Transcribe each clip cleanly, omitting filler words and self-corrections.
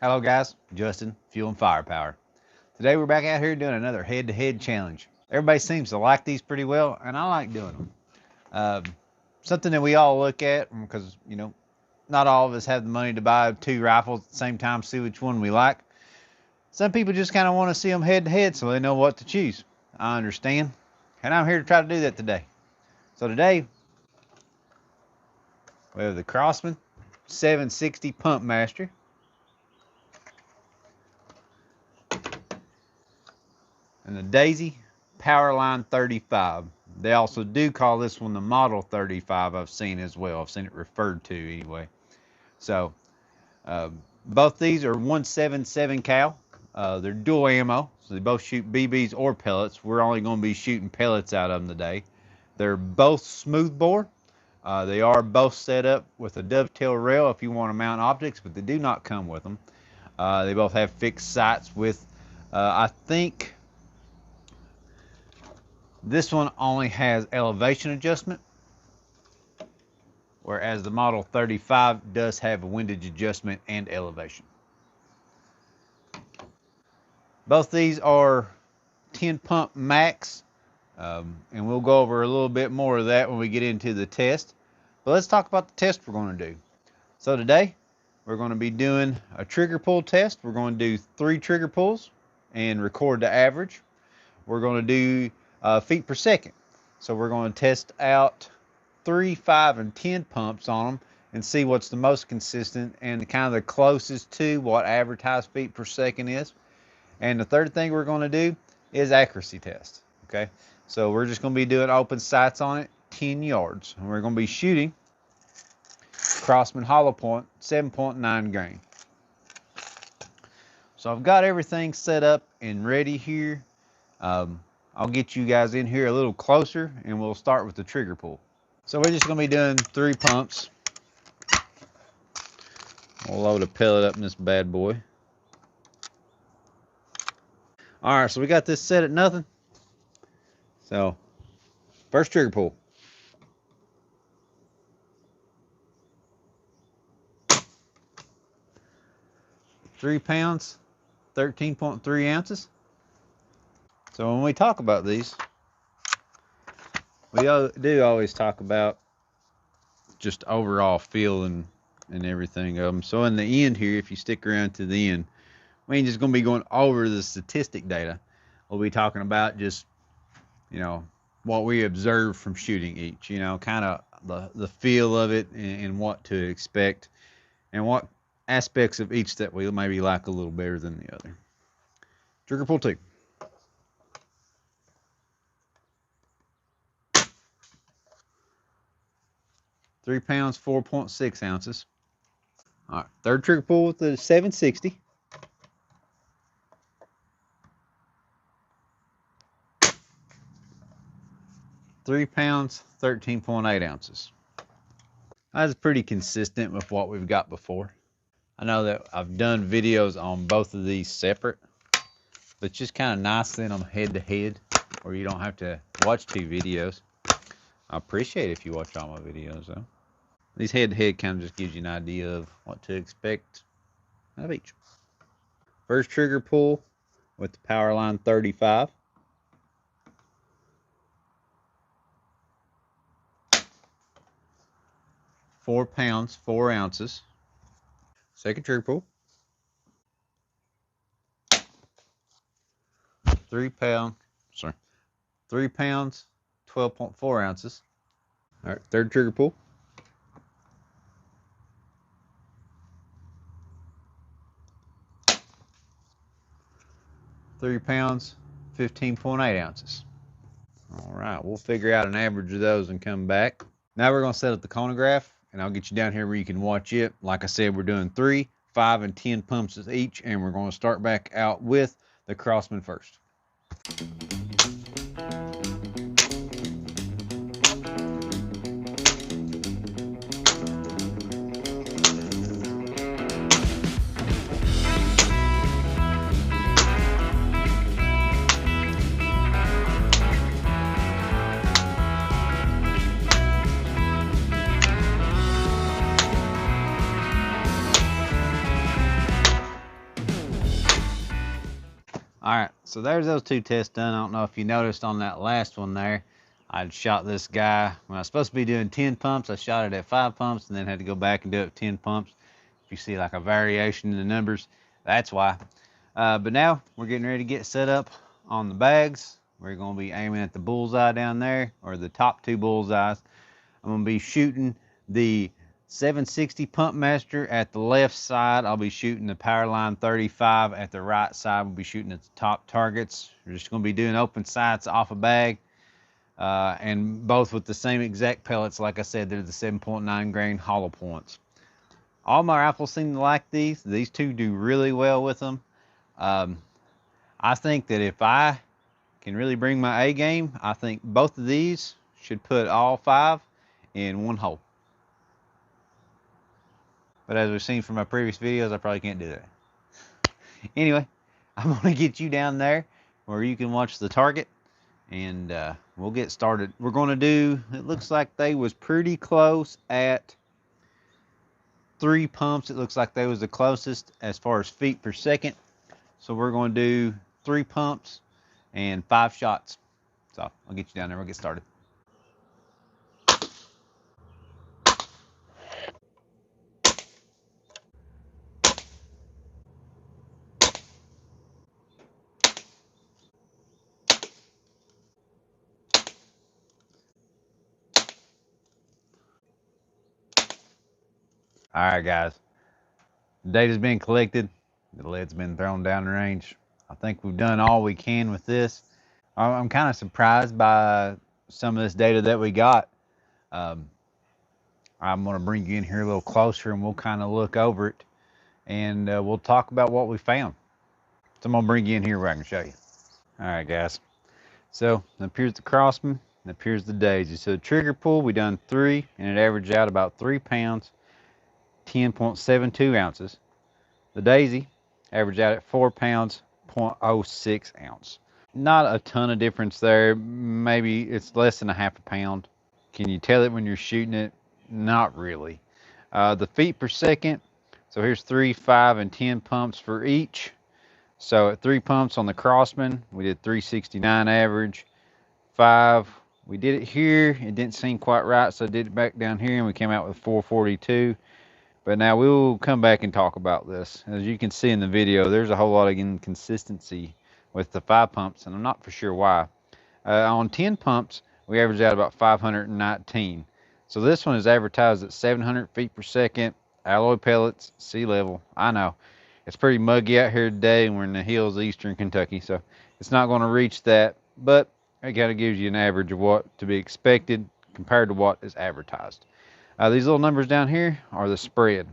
Hello guys, Justin, Fuel and Firepower. Today we're back out here doing another head-to-head challenge. Everybody seems to like these pretty well, and I like doing them. Something that we all look at, because, not all of us have the money to buy two rifles at the same time, see which one we like. Some people just kind of want to see them head-to-head so they know what to choose. I understand, and I'm here to try to do that today. So today, we have the Crosman 760 Pumpmaster. And the Daisy Powerline 35. They also do call this one the Model 35, I've seen as well. I've seen it referred to anyway. So, both these are 177 cal. They're dual ammo, so they both shoot BBs or pellets. We're only going to be shooting pellets out of them today. They're both smoothbore. They are both set up with a dovetail rail if you want to mount optics, but they do not come with them. They both have fixed sights with, I think, this one only has elevation adjustment, whereas the Model 35 does have a windage adjustment and elevation. Both these are 10 pump max, and we'll go over a little bit more of that when we get into the test. But let's talk about the test we're going to do. So today, we're going to be doing a trigger pull test. We're going to do 3 trigger pulls and record the average. We're going to do feet per second. So we're going to test out 3, 5, and 10 pumps on them and see what's the most consistent and kind of the closest to what advertised feet per second is. And the third thing we're going to do is accuracy test. Okay, so we're just going to be doing open sights on it, 10 yards. And we're going to be shooting Crosman hollow point, 7.9 grain. So I've got everything set up and ready here. I'll get you guys in here a little closer and we'll start with the trigger pull. So we're just going to be doing 3 pumps. We'll load a pellet up in this bad boy. Alright, so we got this set at nothing. So, first trigger pull. Three pounds, 13.3 ounces. So when we talk about these, we do always talk about just overall feel and everything of them. So in the end here, if you stick around to the end, we ain't just going to be going over the statistic data. We'll be talking about just, what we observe from shooting each, kind of the feel of it and what to expect and what aspects of each that we maybe like a little better than the other. Trigger pull 2. Three pounds, 4.6 ounces. All right, third trigger pull with the 760. Three pounds, 13.8 ounces. That's pretty consistent with what we've got before. I know that I've done videos on both of these separate, but it's just kind of nice seeing them head to head, where you don't have to watch 2 videos. I appreciate it if you watch all my videos, though. These head-to-head kind of just gives you an idea of what to expect out of each. First trigger pull with the Powerline 35. Four pounds, 4 ounces. Second trigger pull. 3 pounds, 12.4 ounces. All right, third trigger pull. 3 pounds, 15.8 ounces. All right, we'll figure out an average of those and come back. Now we're going to set up the chronograph, and I'll get you down here where you can watch it. Like I said, we're doing 3, 5, and 10 pumps each, and we're going to start back out with the Crosman first. Alright, so there's those two tests done. I don't know if you noticed on that last one there, I'd shot this guy, when I was supposed to be doing 10 pumps, I shot it at 5 pumps and then had to go back and do it at 10 pumps. If you see like a variation in the numbers, that's why. But now we're getting ready to get set up on the bags. We're going to be aiming at the bullseye down there, or the top two bullseyes. I'm going to be shooting the 760 Pumpmaster at the left side. I'll be shooting the Powerline 35 at the right side. We'll be shooting at the top targets. We're just going to be doing open sights off a bag, and both with the same exact pellets. Like I said, they're the 7.9 grain hollow points. All my rifles seem to like these. These two do really well with them. I think that if I can really bring my A game, I think both of these should put all 5 in one hole. But as we've seen from my previous videos, I probably can't do that. Anyway, I'm going to get you down there where you can watch the target, and we'll get started. We're going to do, it looks like they was pretty close at 3 pumps. It looks like they was the closest as far as feet per second. So we're going to do 3 pumps and 5 shots. So I'll get you down there. We'll get started. All right, guys. The data's been collected. The lead's been thrown down the range. I think we've done all we can with this. I'm kind of surprised by some of this data that we got. Um, I'm going to bring you in here a little closer and we'll kind of look over it, and we'll talk about what we found. So I'm going to bring you in here where I can show you. All right, guys. So up here's the Crosman, and up here's the Daisy. So the trigger pull, we done 3, and it averaged out about 3 pounds, 10.72 ounces. The Daisy averaged out at 4 pounds, 0.06 ounce. Not a ton of difference there. Maybe it's less than a half a pound. Can you tell it when you're shooting it? Not really. The feet per second, so here's 3, 5, and 10 pumps for each. So at 3 pumps on the Crosman, we did 369 average. 5, we did it here. It didn't seem quite right, so I did it back down here, and we came out with 442. But now we'll come back and talk about this. As you can see in the video, there's a whole lot of inconsistency with the 5 pumps, and I'm not for sure why. On 10 pumps, we averaged out about 519. So this one is advertised at 700 feet per second, alloy pellets, sea level. I know it's pretty muggy out here today, and we're in the hills of eastern Kentucky, so it's not going to reach that, but it kind of gives you an average of what to be expected compared to what is advertised. These little numbers down here are the spread.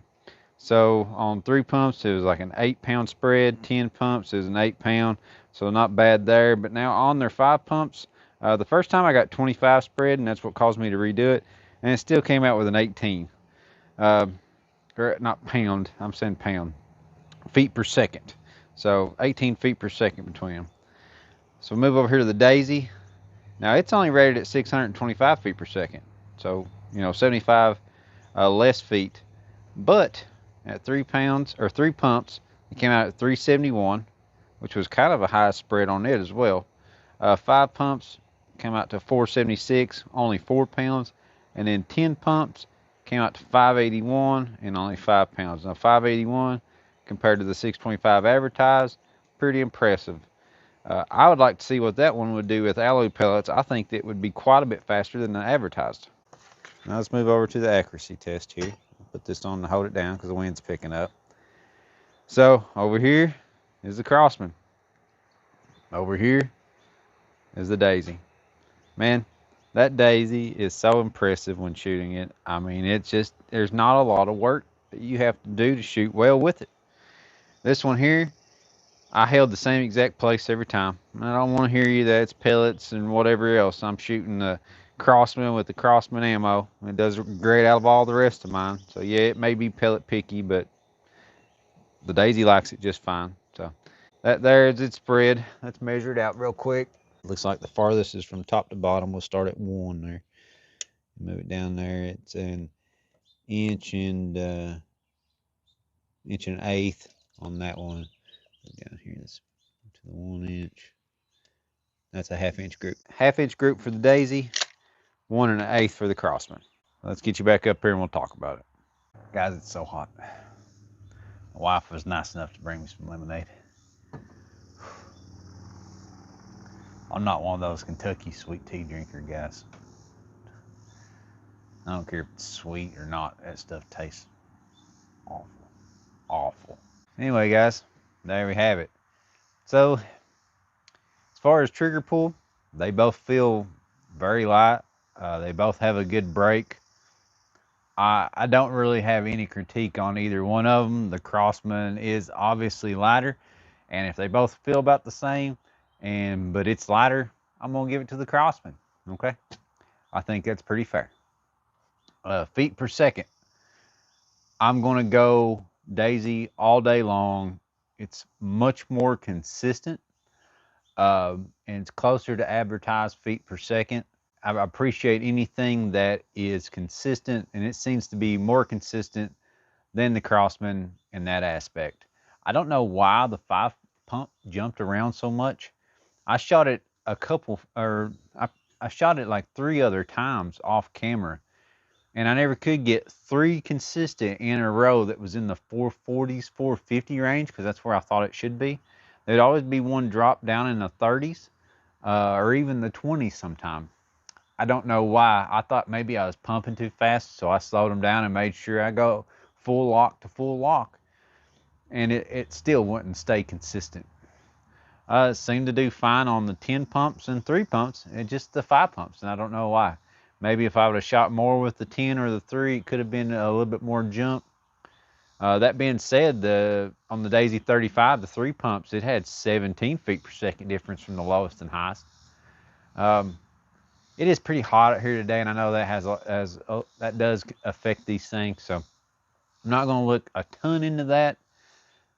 So on 3 pumps, it was like an 8-pound spread. 10 pumps is an 8-pound, so not bad there. But now on their 5 pumps, the first time I got 25 spread, and that's what caused me to redo it, and it still came out with an 18. Or not pound, I'm saying pound. Feet per second. So 18 feet per second between them. So we'll move over here to the Daisy. Now it's only rated at 625 feet per second. So, 75 less feet. But at 3 pounds or 3 pumps, it came out at 371, which was kind of a high spread on it as well. 5 pumps came out to 476, only 4 pounds. And then 10 pumps came out to 581 and only 5 pounds. Now 581 compared to the 625 advertised, pretty impressive. I would like to see what that one would do with alloy pellets. I think that would be quite a bit faster than the advertised. Now let's move over to the accuracy test here. I'll put this on to hold it down because the wind's picking up. So over here is the Crosman. Over here is the Daisy. Man, that Daisy is so impressive when shooting it. I mean, it's just, there's not a lot of work that you have to do to shoot well with it. This one here, I held the same exact place every time. I don't want to hear you that it's pellets and whatever else. I'm shooting the Crosman with the Crosman ammo. It does great out of all the rest of mine. So yeah, it may be pellet picky, but the Daisy likes it just fine. So that there is its spread. Let's measure it out real quick. Looks like the farthest is from top to bottom. We'll start at 1 there. Move it down there. It's an inch and 1/8 on that one. Down here, let's to the 1-inch. That's a 1/2-inch group. 1/2-inch group for the Daisy, 1 1/8 for the Crosman. Let's get you back up here and we'll talk about it. Guys, it's so hot. My wife was nice enough to bring me some lemonade. I'm not one of those Kentucky sweet tea drinker guys. I don't care if it's sweet or not. That stuff tastes awful. Awful. Anyway, guys, there we have it. So, as far as trigger pull, they both feel very light. They both have a good break. I don't really have any critique on either one of them. The Crosman is obviously lighter, and if they both feel about the same, but it's lighter, I'm gonna give it to the Crosman. Okay, I think that's pretty fair. Feet per second, I'm gonna go Daisy all day long. It's much more consistent, and it's closer to advertised feet per second. I appreciate anything that is consistent, and it seems to be more consistent than the Crosman in that aspect. I don't know why the 5 pump jumped around so much. I shot it a couple, or I shot it like 3 other times off camera, and I never could get 3 consistent in a row that was in the 440s, 450 range, because that's where I thought it should be. There'd always be one drop down in the 30s, or even the 20s sometime. I don't know why. I thought maybe I was pumping too fast, so I slowed them down and made sure I go full lock to full lock. And it still wouldn't stay consistent. It seemed to do fine on the 10 pumps and 3 pumps, and just the 5 pumps, and I don't know why. Maybe if I would have shot more with the 10 or the 3, it could have been a little bit more jump. That being said, on the Daisy 35, the 3 pumps, it had 17 feet per second difference from the lowest and highest. It is pretty hot out here today, and I know that that does affect these things. So I'm not going to look a ton into that.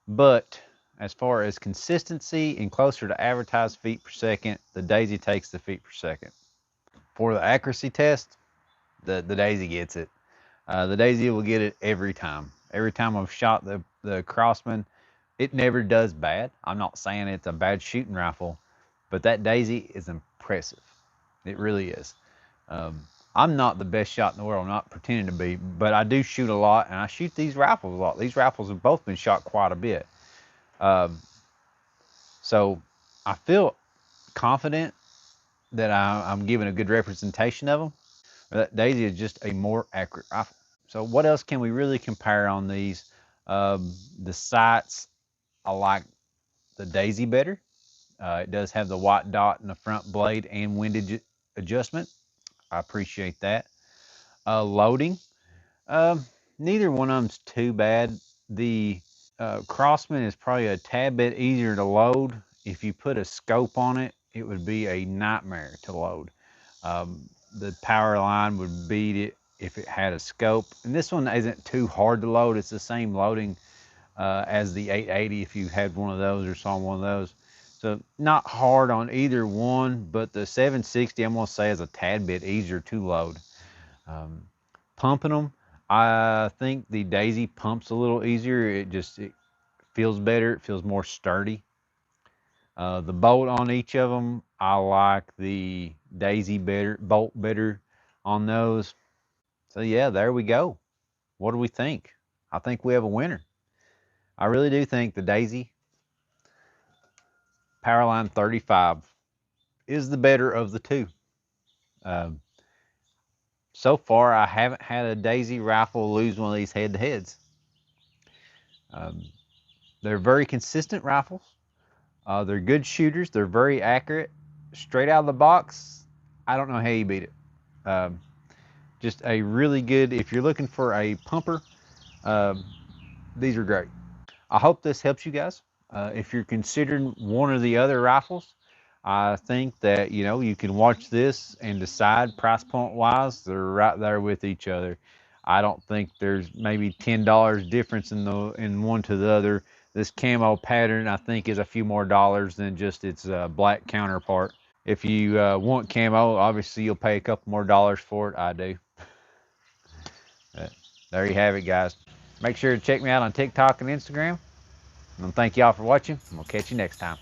But as far as consistency and closer to advertised feet per second, the Daisy takes the feet per second. For the accuracy test, the Daisy gets it. The Daisy will get it every time. Every time I've shot the Crosman, it never does bad. I'm not saying it's a bad shooting rifle, but that Daisy is impressive. It really is. I'm not the best shot in the world. I'm not pretending to be, but I do shoot a lot, and I shoot these rifles a lot. These rifles have both been shot quite a bit. So I feel confident that I'm giving a good representation of them. That Daisy is just a more accurate rifle. So what else can we really compare on these? The sights, I like the Daisy better. It does have the white dot in the front blade and windage adjustment. I appreciate that. Loading, neither one of them's too bad. The Crosman is probably a tad bit easier to load. If you put a scope on it, it would be a nightmare to load. The Powerline would beat it if it had a scope. And this one isn't too hard to load. It's the same loading as the 880 if you had one of those or saw one of those. So not hard on either one, but the 760 I'm going to say is a tad bit easier to load. Pumping them, I think the Daisy pumps a little easier. It feels better. It feels more sturdy. The bolt on each of them, I like the Daisy bolt better on those. So yeah, there we go. What do we think? I think we have a winner. I really do think the Daisy Powerline 35 is the better of the two. So far, I haven't had a Daisy rifle lose one of these head-to-heads. They're very consistent rifles. They're good shooters. They're very accurate. Straight out of the box, I don't know how you beat it. Just a really good, if you're looking for a pumper, these are great. I hope this helps you guys. If you're considering one or the other rifles, I think that you can watch this and decide price point wise. They're right there with each other. I don't think there's maybe $10 difference in one to the other. This camo pattern I think is a few more dollars than just its black counterpart. If you want camo, obviously you'll pay a couple more dollars for it. I do. There you have it, guys. Make sure to check me out on TikTok and Instagram. And thank y'all for watching. And we'll catch you next time.